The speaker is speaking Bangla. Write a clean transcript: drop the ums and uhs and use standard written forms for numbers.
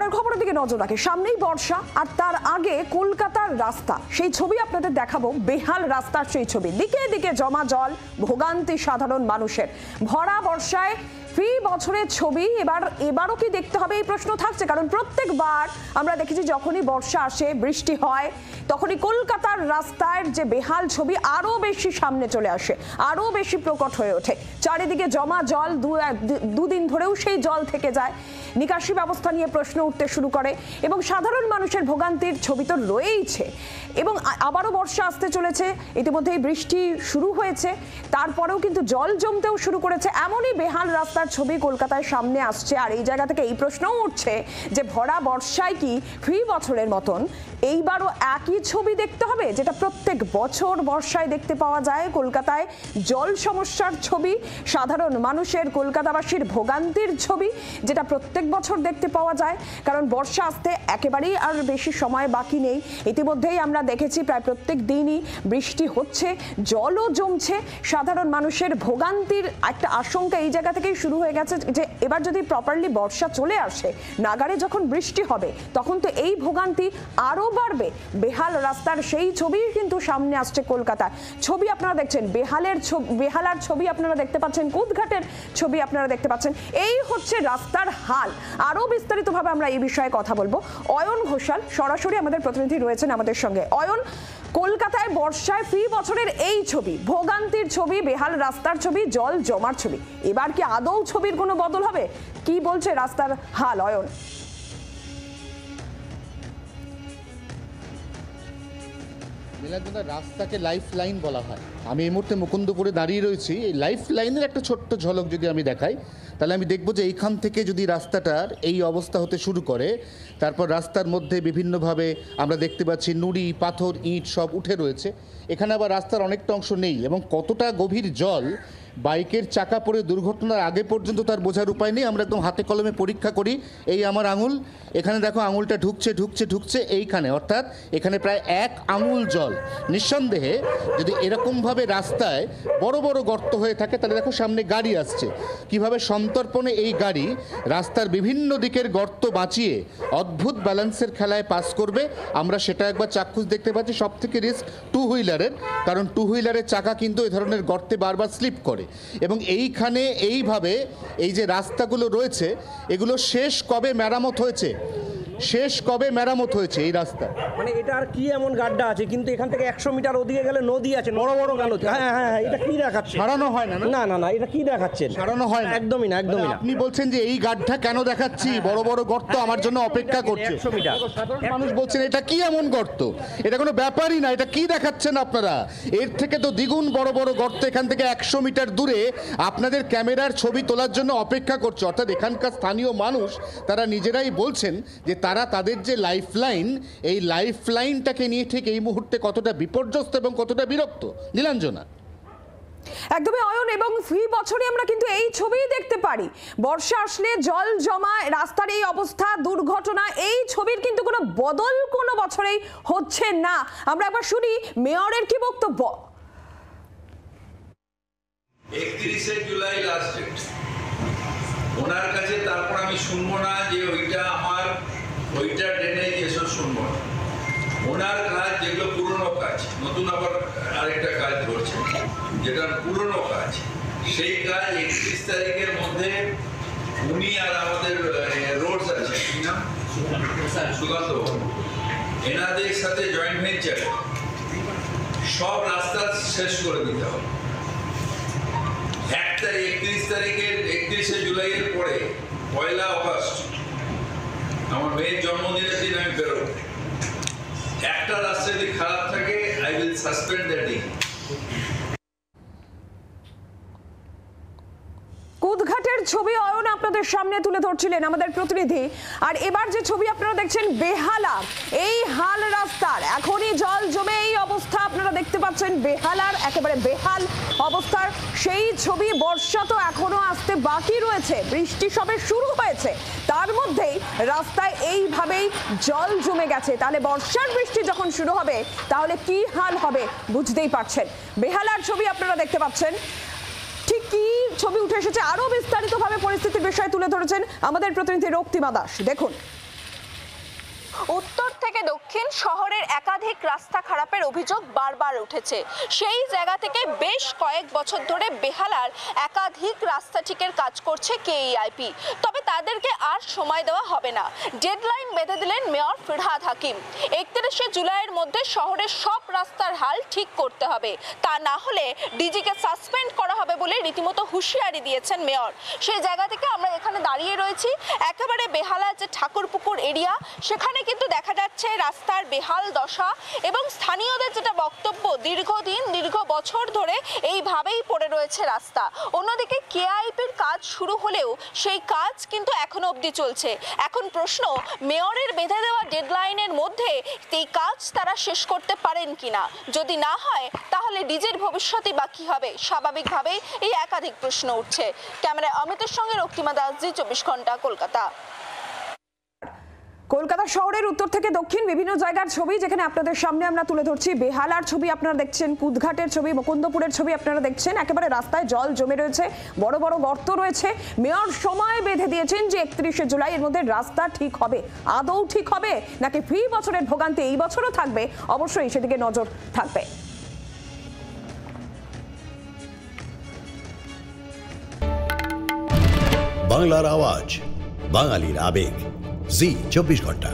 পরের খবরের দিকে নজর রাখে। সামনেই বর্ষা, আর তার আগে কলকাতার রাস্তা, সেই ছবি আপনাদের দেখাবো। বেহাল রাস্তার সেই ছবি, দিকে দিকে জমা জল, ভোগান্তি সাধারণ মানুষের। ভরা বর্ষায় ফি বছরের ছবি এবারও কি দেখতে হবে, এই প্রশ্ন থাকছে। কারণ প্রত্যেকবার আমরা দেখেছি যখনই বর্ষা আসে, বৃষ্টি হয়, তখনই কলকাতার রাস্তার যে বেহাল ছবি আরো বেশি সামনে চলে আসে, আরো বেশি প্রকট হয়ে ওঠে। চারিদিকে জমা জল, দুদিন ধরেও সেই জল থেকে যায়। নিকাশি ব্যবস্থা নিয়ে প্রশ্ন উঠতে শুরু করে এবং সাধারণ মানুষের ভোগান্তির ছবি তো রয়েইছে। এবং আবারও বর্ষা আসতে চলেছে, ইতিমধ্যেই বৃষ্টি শুরু হয়েছে, তারপরেও কিন্তু জল জমতেও শুরু করেছে। এমনই বেহাল রাস্তার ছবি কলকাতায় সামনে আসছে। আর এই জায়গা থেকে এই প্রশ্নও উঠছে যে ভরা বর্ষায় কি ফি বছরের মতন এইবারও একই ছবি দেখতে হবে, যেটা প্রত্যেক বছর বর্ষায় দেখতে পাওয়া যায়। কলকাতায় জল সমস্যার ছবি, সাধারণ মানুষের, কলকাতাবাসীর ভোগান্তির ছবি, যেটা প্রত্যেক বছর দেখতে পাওয়া যায়। কারণ বর্ষা আসতে একেবারেই আর বেশি সময় বাকি নেই। ইতিমধ্যেই আমরা দেখেছি প্রায় প্রত্যেক দিনই বৃষ্টি হচ্ছে, জলও জমছে। সাধারণ মানুষের ভোগান্তির একটা আশঙ্কা এই জায়গা থেকেই শুরু হয়ে গেছে যে এবার যদি প্রপারলি বর্ষা চলে আসে, নাগারে যখন বৃষ্টি হবে, তখন তো এই ভোগান্তি আরো বাড়বে। বেহাল রাস্তার সেই ছবি কিন্তু সামনে আসছে কলকাতায়। ছবি আপনারা দেখছেন, বেহালার ছবি আপনারা দেখতে পাচ্ছেন, কুদঘাটের ছবি আপনারা দেখতে পাচ্ছেন। এই হচ্ছে রাস্তার হাল। আরো বিস্তারিতভাবে আমরা এই বিষয়ে কথা বলবো। অয়ন ঘোষাল সরাসরি আমাদের প্রতিনিধি রয়েছেন আমাদের সঙ্গে। অয়ন, কলকাতায় বর্ষায় ফি বছরের এই ছবি, ভোগান্তির ছবি, বেহাল রাস্তার ছবি, জল জমার ছবি, এবার কি আদৌ ছবির কোনো বদল হবে? কি বলছে রাস্তার হাল, অয়ন? রাস্তাকে লাইফ লাইন বলা হয়। আমি এই মুহূর্তে মুকুন্দপুরে দাঁড়িয়ে রয়েছি। এই লাইফ লাইনের একটা ছোট্ট ঝলক যদি আমি দেখাই, তাহলে আমি দেখব যে এইখান থেকে যদি রাস্তাটার এই অবস্থা হতে শুরু করে, তারপর রাস্তার মধ্যে বিভিন্নভাবে আমরা দেখতে পাচ্ছি নুড়ি, পাথর, ইট সব উঠে রয়েছে। এখানে আবার রাস্তার অনেকটা অংশ নেই, এবং কতটা গভীর জল বাইকের চাকা পড়ে দুর্ঘটনার আগে পর্যন্ত তার বোঝার উপায় নেই। আমরা একদম হাতে কলমে পরীক্ষা করি। এই আমার আঙুল, এখানে দেখো আঙুলটা ঢুকছে ঢুকছে ঢুকছে এইখানে, অর্থাৎ এখানে প্রায় 1 আঙুল জল। নিঃসন্দেহে যদি এরকমভাবে রাস্তায় বড় বড় গর্ত হয়ে থাকে, তাহলে দেখো সামনে গাড়ি আসছে, কিভাবে সন্তর্পণে এই গাড়ি রাস্তার বিভিন্ন দিকের গর্ত বাঁচিয়ে অদ্ভুত ব্যালেন্সের খেলায় পাস করবে, আমরা সেটা একবার চাক্ষুষ দেখতে পাচ্ছি। সব থেকে রিস্ক টু হুইলারের, কারণ টু হুইলারের চাকা কিন্তু এই ধরনের গর্তে বারবার স্লিপ করে। এবং এইখানে এইভাবে এই যে রাস্তাগুলো রয়েছে, এগুলো শেষ কবে মেরামত হয়েছে, এই রাস্তা? মানে এটা আর কি এমন গাড্ডা আছে, কিন্তু এখান থেকে 100 মিটার ওদিকে গেলে নদী আছে, বড় বড় গালো। হ্যাঁ, এটা কি দেখাচ্ছে? সারানো হয় না। না, এটা কি দেখাচ্ছেন? সারানো হয় না, একদমই না। আপনি বলছেন যে এই গাড্ডা কেন দেখাচ্ছি, বড় বড় গর্ত আমার জন্য অপেক্ষা করছে। 100 মিটার মানুষ বলছেন এটা কি এমন গর্ত, এটা কোনো ব্যাপারই না, এটা কি দেখাচ্ছেন আপনারা? এর থেকে তো দ্বিগুণ বড় বড় গর্ত এখান থেকে 100 মিটার দূরে আপনাদের ক্যামেরার ছবি তোলার জন্য অপেক্ষা করছে। অর্থাৎ এখানকার স্থানীয় মানুষ তারা নিজেরাই বলছেন যে তারা তাদের যে লাইফ লাইন, এই লাইফ লাইনটাকে নিয়ে ঠিক এই মুহূর্তে কতটা বিপর্যস্ত এবং কতটা বিরক্ত। নীলাঞ্জনা, একদমই অয়ন, এবং ফি বছরে আমরা কিন্তু এই ছবিই দেখতে পারি। বর্ষা আসলে জল জমা, রাস্তার এই অবস্থা, দুর্ঘটনা, এই ছবির কিন্তু কোনো বদল কোনো বছরেই হচ্ছে না। আমরা একবার শুনি মেয়রের কি বক্তব্য। 31 জুলাই লাস্ট ডেট ওনার কাছে, তারপর আমি শুনবো না যে ওইটা ড্রেনেজ এসব শুনবো না। ওনার কাজ যেগুলো পুরনো কাজ, নতুন আবার আরেকটা কাজ ধরছে, যেটা পুরনো কাজ, সেই কাজ 31 তারিখের মধ্যে উনি আর আমাদের রোডস আছে, কি নাম, সুকান্ত, এনাদের সাথে জয়েন্ট ভেঞ্চার সব রাস্তা শেষ করে দিতে হবে। 31 জুলাইয়ের পরে 1 আগস্ট আমার মেয়ের জন্মদিনের দিন আমি বেরোবো। একটা রাস্তা যদি খারাপ থাকে, I will suspend that day. কুদঘাটের ছবি অয়ন আপনাদের সামনে তুলে ধরছিলেন আমাদের প্রতিনিধি। আর এবার যে ছবি আপনারা দেখছেন বেহালার, এই হাল রাস্তার এখনই জল জমে এই অবস্থা আপনারা দেখতে পাচ্ছেন। বেহালার একেবারে বেহাল অবস্থার সেই ছবি। বর্ষা তো এখনো আসতে বাকি রয়েছে, বৃষ্টি সবে শুরু হয়েছে, তার মধ্যেই রাস্তায় এইভাবেই জল জমে গেছে। তাহলে বর্ষার বৃষ্টি যখন শুরু হবে, তাহলে কি হাল হবে বুঝতেই পারছেন। বেহালার ছবি আপনারা দেখতে পাচ্ছেন। ঠিক কি ছবি উঠে এসেছে, আরো বিস্তারিতভাবে পরিস্থিতির বিষয় তুলে ধরেছেন আমাদের প্রতিনিধি রক্তিমা দাস। দেখুন। দক্ষিণ শহরের একাধিক রাস্তা খারাপের অভিযোগ বারবার উঠেছে। সেই জায়গা থেকে বেশ কয়েক বছর ধরে বেহালার একাধিক রাস্তা ঠিকের কাজ করছে কেইআইপি। তবে তাদেরকে আর সময় দেওয়া হবে না, ডেডলাইন বেঁধে দিলেন মেয়র ফিরহাদ হাকিম। 31শে জুলাইয়ের মধ্যে শহরের সব রাস্তার হাল ঠিক করতে হবে, তা না হলে ডিজিকে সাসপেন্ড করা হবে বলে রীতিমতো হুঁশিয়ারি দিয়েছেন মেয়র। সেই জায়গা থেকে আমরা এখানে দাঁড়িয়ে রয়েছি, একেবারে বেহালা যে ঠাকুরপুকুর এরিয়া, সেখানে কিন্তু দেখা যাচ্ছে রাস্তার বেহাল দশা এবং স্থানীয়দের যেটা বক্তব্য, দীর্ঘ বছর ধরে এইভাবেই পড়ে রয়েছে রাস্তা। অন্যদিকে কেআইপির কাজ শুরু হলেও সেই কাজ কিন্তু এখনো অবধি চলছে। এখন প্রশ্ন, মেয়রের বেঁধে দেওয়া ডেডলাইনের মধ্যে এই কাজ তারা শেষ করতে পারেন কিনা। যদি না হয় তাহলে ডিজের ভবিষ্যৎই বা কি হবে? স্বাভাবিকভাবেই এই একাধিক প্রশ্ন উঠছে। ক্যামেরায় অমিতের সঙ্গে রক্তিমা দাস, জি 24 ঘন্টা, কলকাতা। কলকাতা শহরের উত্তর থেকে দক্ষিণ বিভিন্ন জায়গার ছবি যেখানে আপনাদের সামনে আমরা তুলে ধরছি। বেহালার ছবি আপনারা দেখছেন, কুদঘাটের ছবি, মুকুন্দপুরের ছবি আপনারা দেখছেন। একেবারে রাস্তায় জল জমে রয়েছে, বড় বড় গর্ত রয়েছে। মেয়র সময় বেঁধে দিয়েছেন যে 31শে জুলাই এর মধ্যে রাস্তা ঠিক হবে। আদৌ ঠিক হবে নাকি ফি বছরের ভোগান্তি এই বছরও থাকবে? অবশ্যই সেদিকে নজর থাকবে। বাংলার আওয়াজ, বাঙালির আবেগ, জি 24 ঘন্টা।